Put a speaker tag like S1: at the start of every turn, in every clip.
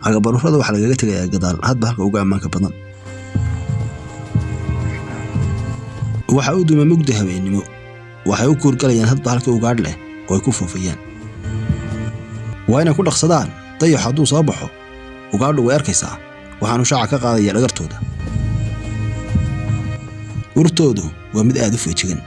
S1: cagabaruurada waxa lagaga tagayaa gadaal hadba halka uga ammaanka badan. waxa uu dumay mugdi habeenimo waxay u kuurgalayaan hadba halka ugaadh leh oo ay ku foofayaan. waa inay ku dhaqsadaan dayax hadduu soo baxo ugaadhu way arkaysaa waxaanu shaaca ka qaadaya dhagartooda. urtoodu waa mid aad u feejigan.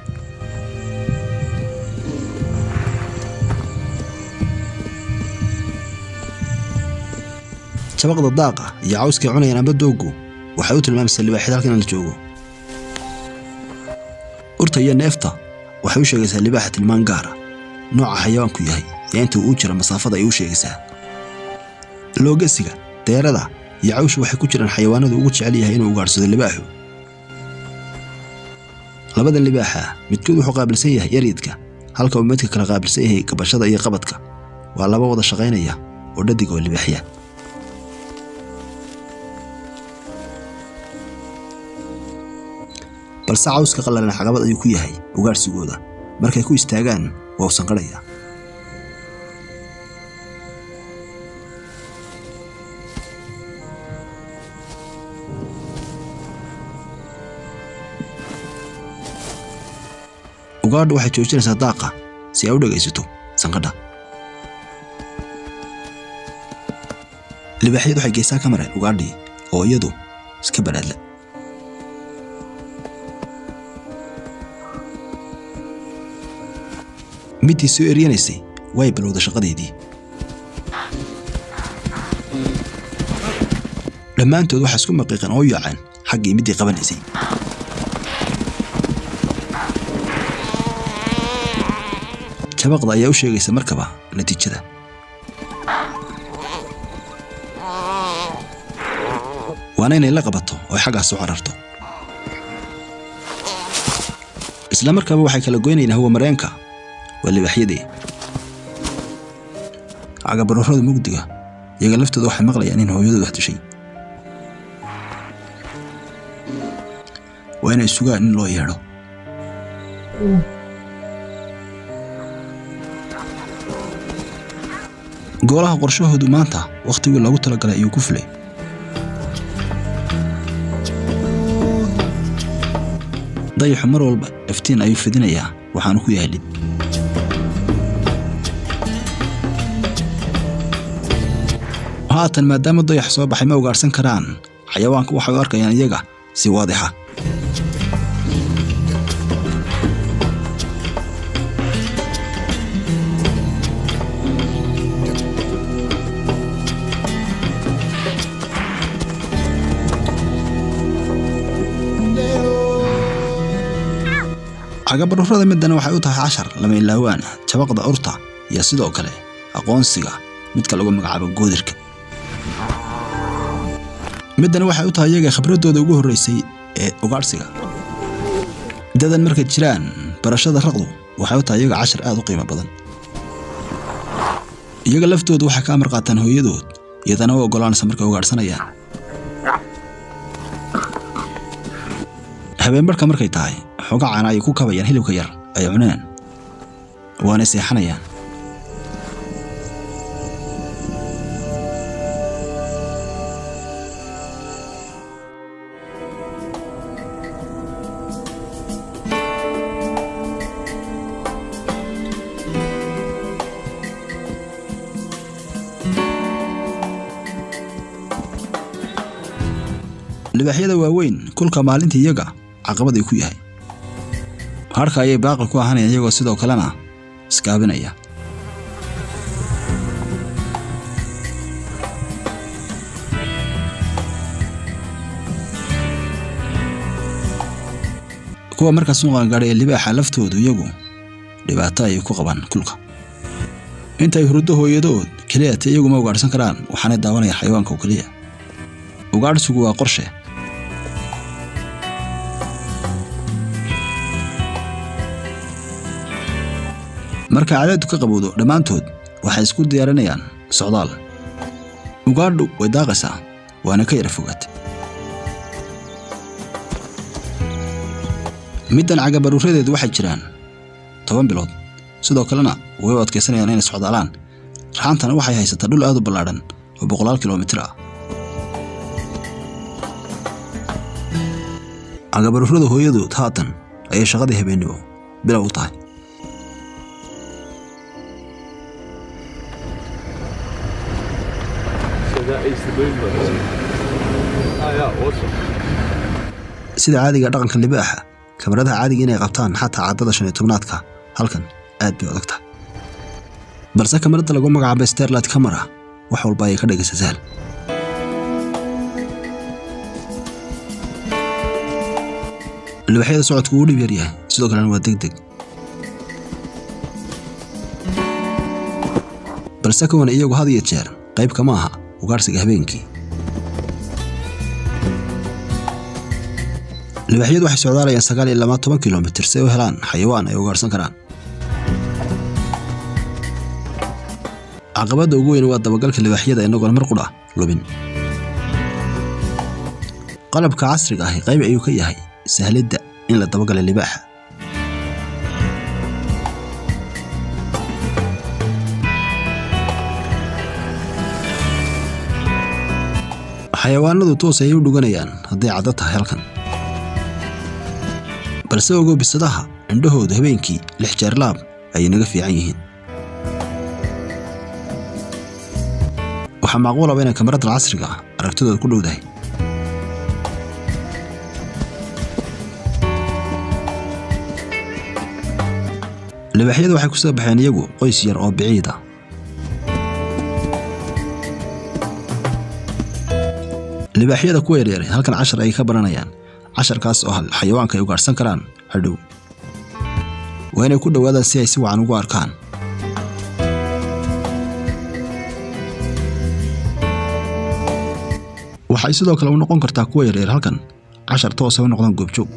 S1: shabaqda daaqa iyo cawska cunayaan amba doogu waxay u tilmaamaysaa libaaxyada halkan la joogo. urta iyo neefta waxay u sheegaysaa libaaxa tilmaan gaara nooca xayawaanku yahay iyo inta uu jira masaafada ay u sheegaysaa. loogasiga deerada iyo cawshu waxay ku jiraan xayawaanadu ugu jecel yahay inuu ugaarsado libaaxu. labada libaaxa midkood wuxuu qaabilsan yahay yaryadka halka uu midka kala qaabilsan yahay gabashada iyo qabadka. waa laba wada shaqaynaya oo dhadig oo libaaxya. balse cawska qallalan caqabad ayuu ku yahay ugaarsigooda. markay ku istaagaan waa u sanqaraya. ugaadhu waxay joojinaysaa daaqa si ay u dhagaysato sanqadha. libaaxyadu waxay geesaa ka mareen ugaadhii oo iyadu iska baraadla. midii soo eryanaysay way balowda shaqadeedii. dhammaantood waxaa isku maqiiqan oo yaaceen xaggii midii qabanaysay. shabaqda ayaa u sheegaysa markaba natiijada. waana inay la qabato oo xaggaas u cararto. isla markaba waxay kala goynayaan hawa mareenka waa libaaxyadii. cagabaruurada mugdiga iyaga laftooda waxay maqlayaan in hooyadooda wax dishay. waa inay sugaan in loo yeedho. goolaha qorshahoodu maanta wakhtigii loogu talagalay ayuu ku fulay. dayaxu mar walba iftiin ayuu fidinayaa waxaanu ku yahay lid. haatan maadaama dayax soo baxay ma ugaarsan karaan xayawaanku waxay u arkayaan iyaga si waadixa. cagabaruurada midana waxay u tahay 10 lama ilaawaan shabaqda urta iyo sidoo kale aqoonsiga midka lagu magacaabo goodirka. midana waxay u tahay iyaga khibradooda ugu horeysay ee ugaarsiga. dadan markay jiraan barashada raqdu waxay u tahay iyaga 10 aad u qiimo badan. iyaga laftoodu waxay ka amar qaataan hooyadood iyadana oo ogolaanaysa markay ugaarsanayaan. habeen barka markay tahay xogaa caana ay ku kabayaan hilibka yar ay cunaan waana seexanayaan. libaaxyada waaweyn kulka maalintii iyaga caqabad ay ku yahay. harka ayay baaqi ku ahaanayaan iyagoo sidoo kalena iskaabinaya. kuwa markaas soo qaangaaray ee libaaxa laftoodu iyagu dhibaato ay ku qabaan kulka. intay hurdo hooyadood kaliya iyagu ma ugaarsan karaan waxaana daawanaya xayawaanka kaliya. ugaarsigu waa qorshe. marka cadaadu ka qabowdo dhammaantood waxay isku diyaarinayaan socdaal. ugaadhu way daaqaysaa waana ka yara fogaad. middan cagabaruuradeedu waxay jiraan 10 bilood sidoo kalena way u adkaysanayaan inay socdaalaan. raxantana waxay haysataa dhul aad u ballaaran وبقلال كيلومتر عقب رفرده هو يدو تهاتن أي شغله هبينه بلا وطاي sida caadiga dhaqanka libaaxa kamaradaha caadiga inay qabtaan xataa caadada 15aadka halkan aad bay adag tahay balse kamarada lagu magacaabo Starlight camera wax walba ay ka dhigaysaa sahal libaaxyada socodku uu dhib yar yahay sidoo kale waa degdeg balse kuwan iyagu had iyo jeer qayb kama aha ugaarsiga habeenkii libaaxyadu waxay socdaalayaan 9 ilaa 10 kilomitir si ay u helaan xayawaan ay ugaarsan karaan caqabada ugu weyn waa dabagalka libaaxyada inagoo mar qura lubin qalabka casriga ah qayb ayuu ka yahay sahlida in la dabagalo libaaxa xayawaanadu toos ay u dhuganayaan haday cadad tahay halkan balse ogo bisadaha indhahooda habeenkii 6 jeer laab ay naga fiican yihiin waxa macquul ah in kamarada casriga ah aragtidooda ku dhowdahay libaaxyadu waxay ku soo baxeen iyagu qoys yar oo biciid ah libaaxyada ku yaryar halkan 10 ay ka baranayaan 10kaas oo xayawaanka ay ugaarsan karaan hadhow waa inay ku dhawaadaan si ay si wacan ugu arkaan waxay sidoo kale u noqon kartaa kuwa yaryar halkan 10 toos ah u noqdaan goobjoog